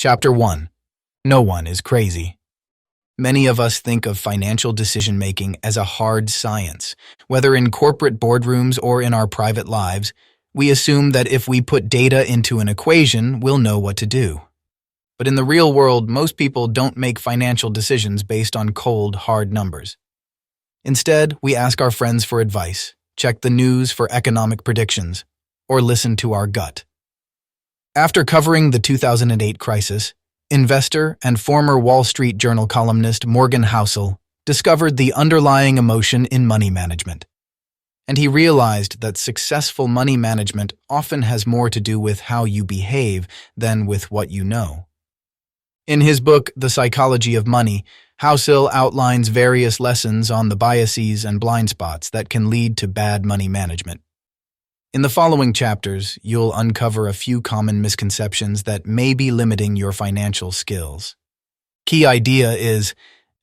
Chapter 1. No one is crazy. Many of us think of financial decision-making as a hard science. Whether in corporate boardrooms or in our private lives, we assume that if we put data into an equation, we'll know what to do. But in the real world, most people don't make financial decisions based on cold, hard numbers. Instead, we ask our friends for advice, check the news for economic predictions, or listen to our gut. After covering the 2008 crisis, investor and former Wall Street Journal columnist Morgan Housel discovered the underlying emotion in money management. And he realized that successful money management often has more to do with how you behave than with what you know. In his book, The Psychology of Money, Housel outlines various lessons on the biases and blind spots that can lead to bad money management. In the following chapters, you'll uncover a few common misconceptions that may be limiting your financial skills. Key idea is,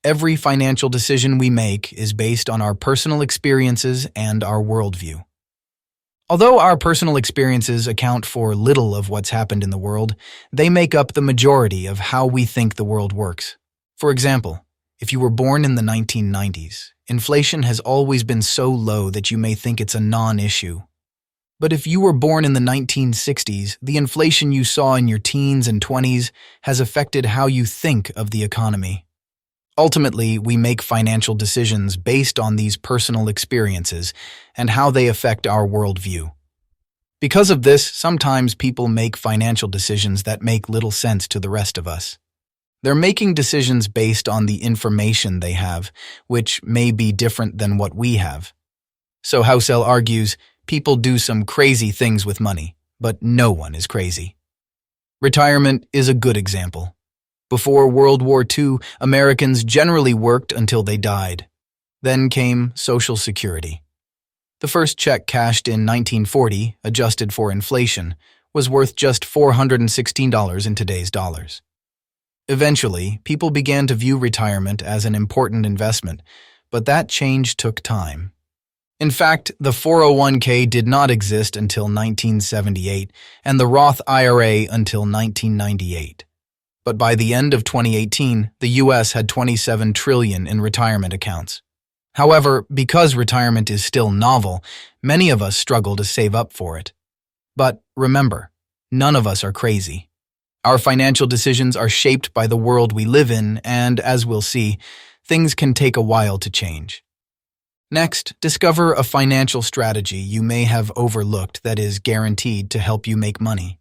every financial decision we make is based on our personal experiences and our worldview. Although our personal experiences account for little of what's happened in the world, they make up the majority of how we think the world works. For example, if you were born in the 1990s, inflation has always been so low that you may think it's a non-issue. But if you were born in the 1960s, the inflation you saw in your teens and 20s has affected how you think of the economy. Ultimately, we make financial decisions based on these personal experiences and how they affect our worldview. Because of this, sometimes people make financial decisions that make little sense to the rest of us. They're making decisions based on the information they have, which may be different than what we have. So Housel argues, people do some crazy things with money, but no one is crazy. Retirement is a good example. Before World War II, Americans generally worked until they died. Then came Social Security. The first check cashed in 1940, adjusted for inflation, was worth just $416 in today's dollars. Eventually, people began to view retirement as an important investment, but that change took time. In fact, the 401k did not exist until 1978 and the Roth IRA until 1998. But by the end of 2018, the U.S. had $27 trillion in retirement accounts. However, because retirement is still novel, many of us struggle to save up for it. But remember, none of us are crazy. Our financial decisions are shaped by the world we live in, and as we'll see, things can take a while to change. Next, discover a financial strategy you may have overlooked that is guaranteed to help you make money.